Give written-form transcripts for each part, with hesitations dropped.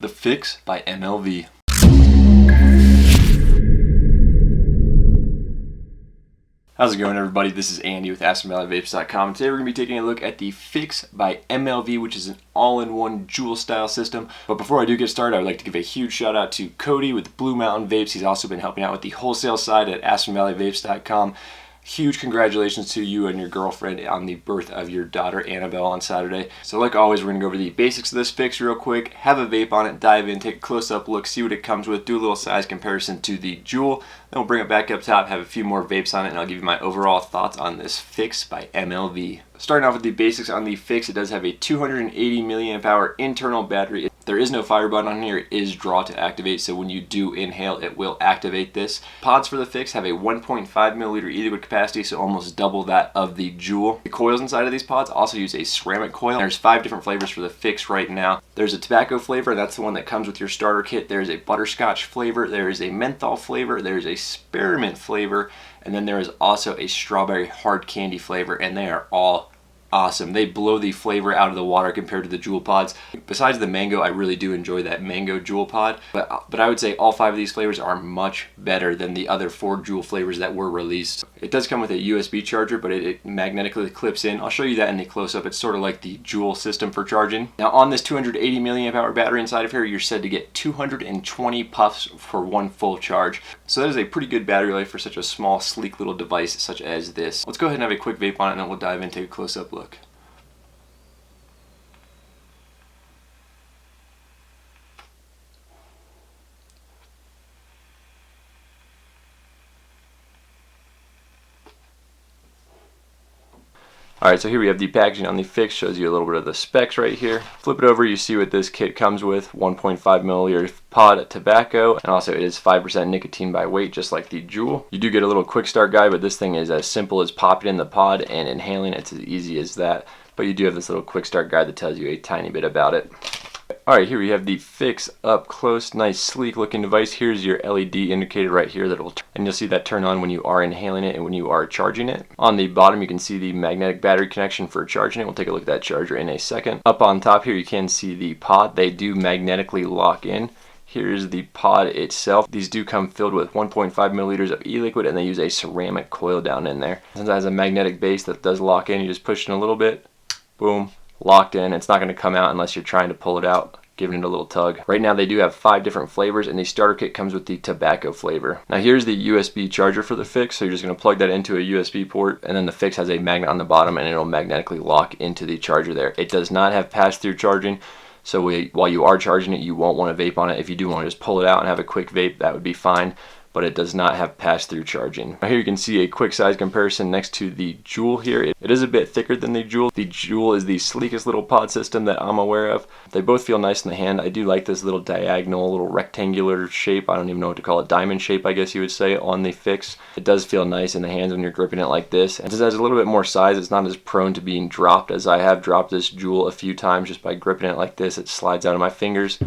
The PHIX by MLV. How's it going, everybody? This is Andy with AspenValleyVapes.com. Today we're going to be taking a look at the PHIX by MLV, which is an all-in-one Juul style system. But before I do get started, I would like to give a huge shout out to Cody with Blue Mountain Vapes. He's also been helping out with the wholesale side at AspenValleyVapes.com. Huge congratulations to you and your girlfriend on the birth of your daughter Annabelle on Saturday. So like always, we're going to go over the basics of this PHIX real quick, have a vape on it, dive in, take a close-up look, see what it comes with, do a little size comparison to the Juul. Then we'll bring it back up top, have a few more vapes on it, and I'll give you my overall thoughts on this PHIX by MLV. Starting off with the basics on the PHIX, it does have a 280 milliamp hour internal battery. There is no fire button on here. It is draw to activate, so when you do inhale, it will activate this. Pods for the PHIX have a 1.5 milliliter e-liquid capacity, so almost double that of the Juul. The coils inside of these pods also use a ceramic coil. There's 5 different flavors for the PHIX right now. There's a tobacco flavor, that's the one that comes with your starter kit. There's a butterscotch flavor, there is a menthol flavor, there's a spearmint flavor, and then there is also a strawberry hard candy flavor, and they are all awesome. They blow the flavor out of the water compared to the Juul pods. Besides the mango, I really do enjoy that mango Juul pod, but I would say all 5 of these flavors are much better than the other 4 Juul flavors that were released. It does come with a USB charger, but it magnetically clips in. I'll show you that in the close-up. It's sort of like the Juul system for charging. Now on this 280 milliamp hour battery inside of here, you're said to get 220 puffs for one full charge. So that is a pretty good battery life for such a small, sleek little device such as this. Let's go ahead and have a quick vape on it, and then we'll dive in and take a close-up look. Alright, so here we have the packaging on the PHIX, shows you a little bit of the specs right here. Flip it over, you see what this kit comes with, 1.5 milliliter pod tobacco, and also it is 5% nicotine by weight, just like the Juul. You do get a little quick start guide, but this thing is as simple as popping in the pod and inhaling. It's as easy as that, but you do have this little quick start guide that tells you a tiny bit about it. Alright, here we have the PHIX up close, nice sleek looking device. Here's your LED indicator right here that will turn, and you'll see that turn on when you are inhaling it and when you are charging it. On the bottom you can see the magnetic battery connection for charging it. We'll take a look at that charger in a second. Up on top here you can see the pod. They do magnetically lock in. Here's the pod itself. These do come filled with 1.5 milliliters of e-liquid, and they use a ceramic coil down in there. Since it has a magnetic base that does lock in, you just push it in a little bit, boom, locked in. It's not going to come out unless you're trying to pull it out, giving it a little tug. Right now they do have 5 different flavors, and the starter kit comes with the tobacco flavor. Now here's the USB charger for the PHIX, so you're just going to plug that into a USB port, and then the PHIX has a magnet on the bottom, and it'll magnetically lock into the charger there. It does not have pass-through charging, so while you are charging it, you won't want to vape on it. If you do want to just pull it out and have a quick vape, that would be fine, but it does not have pass-through charging. Now here you can see a quick size comparison next to the Juul here. It is a bit thicker than the Juul. The Juul is the sleekest little pod system that I'm aware of. They both feel nice in the hand. I do like this little diagonal, little rectangular shape. I don't even know what to call it. Diamond shape, I guess you would say, on the PHIX. It does feel nice in the hands when you're gripping it like this. And since it has a little bit more size, it's not as prone to being dropped, as I have dropped this Juul a few times just by gripping it like this. It slides out of my fingers.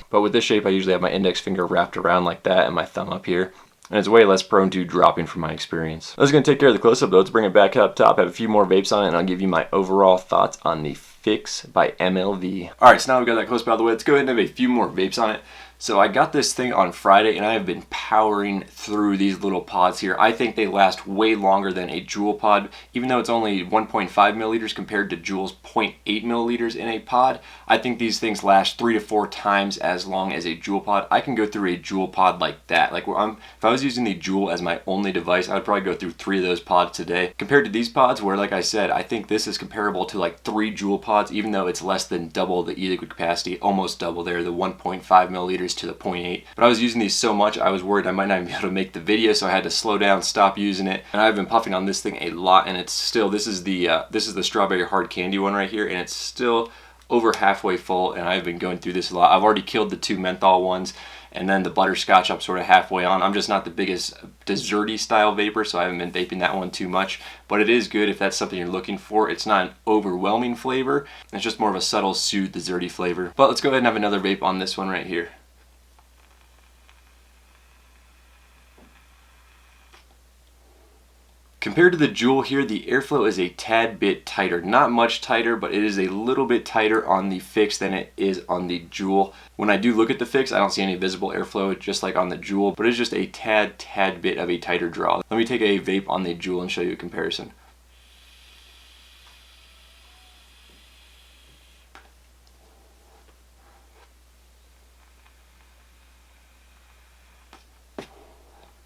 But with this shape, I usually have my index finger wrapped around like that and my thumb up here. And it's way less prone to dropping from my experience. That's going to take care of the close-up though. Let's bring it back up top, have a few more vapes on it, and I'll give you my overall thoughts on the PHIX by MLV. Alright, so now we've got that close-up out of the way, let's go ahead and have a few more vapes on it. So I got this thing on Friday, and I have been powering through these little pods here. I think they last way longer than a Juul pod, even though it's only 1.5 milliliters compared to Juul's 0.8 milliliters in a pod. I think these things last 3 to 4 times as long as a Juul pod. I can go through a Juul pod like that. Like if I was using the Juul as my only device, I would probably go through 3 of those pods today. Compared to these pods, where like I said, I think this is comparable to like 3 Juul pods, even though it's less than double the e-liquid capacity, almost double there, the 1.5 milliliters to the 0.8. But I was using these so much, I was worried I might not even be able to make the video, so I had to slow down, stop using it. And I've been puffing on this thing a lot, and it's still, this is the strawberry hard candy one right here, and it's still over halfway full, and I've been going through this a lot. I've already killed the 2 menthol ones, and then the butterscotch I'm sort of halfway on. I'm just not the biggest desserty style vapor, so I haven't been vaping that one too much, but it is good if that's something you're looking for. It's not an overwhelming flavor, it's just more of a subtle, soothed, desserty flavor. But let's go ahead and have another vape on this one right here. Compared to the Juul here, the airflow is a tad bit tighter. Not much tighter, but it is a little bit tighter on the PHIX than it is on the Juul. When I do look at the PHIX, I don't see any visible airflow, just like on the Juul, but it's just a tad bit of a tighter draw. Let me take a vape on the Juul and show you a comparison.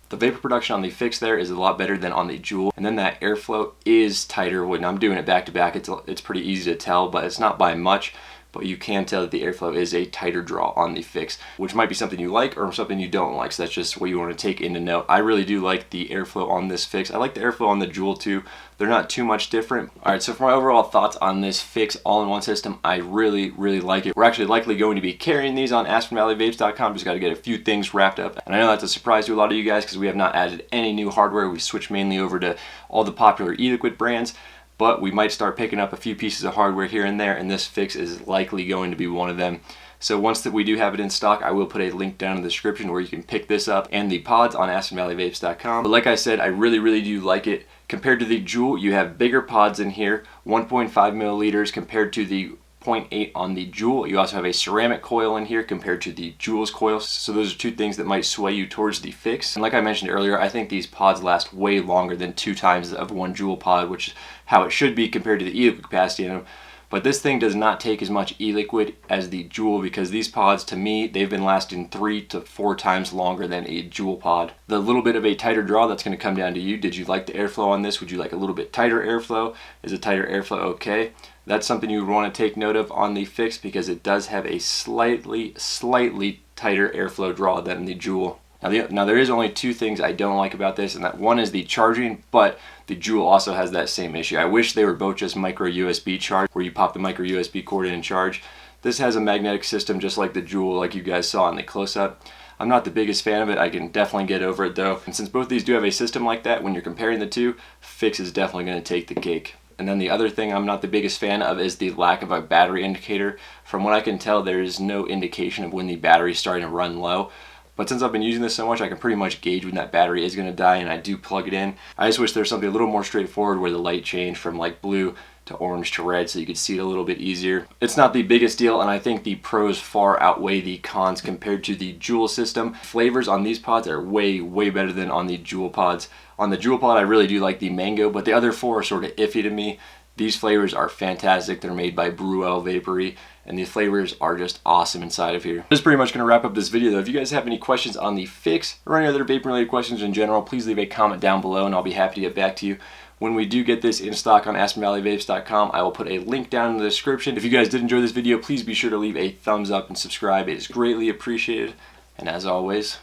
The vapor production on the PHIX there is a lot better than on the Juul, and then that airflow is tighter. When I'm doing it back to back, it's pretty easy to tell, but it's not by much. But you can tell that the airflow is a tighter draw on the PHIX, which might be something you like or something you don't like. So that's just what you want to take into note. I really do like the airflow on this PHIX. I like the airflow on the Juul too. They're not too much different. All right, so for my overall thoughts on this PHIX all-in-one system, I really like it. We're actually likely going to be carrying these on AspenValleyVapes.com. Just got to get a few things wrapped up. And I know that's a surprise to a lot of you guys because we have not added any new hardware. We switched mainly over to all the popular e-liquid brands. But we might start picking up a few pieces of hardware here and there, and this PHIX is likely going to be one of them. So once that we do have it in stock, I will put a link down in the description where you can pick this up and the pods on AspenValleyVapes.com. But like I said, I really do like it. Compared to the Juul, you have bigger pods in here, 1.5 milliliters compared to the 0.8 on the Juul. You also have a ceramic coil in here compared to the Juul's coil. So those are two things that might sway you towards the PHIX. And like I mentioned earlier, I think these pods last way longer than 2 times of one Juul pod, which is how it should be compared to the e-liquid capacity in them. But this thing does not take as much e-liquid as the Juul because these pods, to me, they've been lasting 3 to 4 times longer than a Juul pod. The little bit of a tighter draw, that's going to come down to you. Did you like the airflow on this? Would you like a little bit tighter airflow? Is a tighter airflow okay? That's something you would want to take note of on the PHIX because it does have a slightly tighter airflow draw than the Juul. Now there is only 2 things I don't like about this, and that one is the charging, but the Juul also has that same issue. I wish they were both just micro USB charge, where you pop the micro USB cord in and charge. This has a magnetic system just like the Juul, like you guys saw in the close-up. I'm not the biggest fan of it. I can definitely get over it though. And since both these do have a system like that, when you're comparing the two, PHIX is definitely going to take the cake. And then the other thing I'm not the biggest fan of is the lack of a battery indicator. From what I can tell, there is no indication of when the battery is starting to run low. But since I've been using this so much, I can pretty much gauge when that battery is going to die, and I do plug it in. I just wish there was something a little more straightforward where the light changed from like blue to orange to red so you could see it a little bit easier. It's not the biggest deal, and I think the pros far outweigh the cons compared to the Juul system. Flavors on these pods are way better than on the Juul pods. On the Juul pod, I really do like the mango, but the other 4 are sort of iffy to me. These flavors are fantastic. They're made by Brewell Vapory, and these flavors are just awesome inside of here. This is pretty much going to wrap up this video though. If you guys have any questions on the PHIX or any other vape related questions in general, please leave a comment down below and I'll be happy to get back to you. When we do get this in stock on AspenValleyVapes.com, I will put a link down in the description. If you guys did enjoy this video, please be sure to leave a thumbs up and subscribe. It is greatly appreciated. And as always,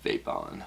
vape on.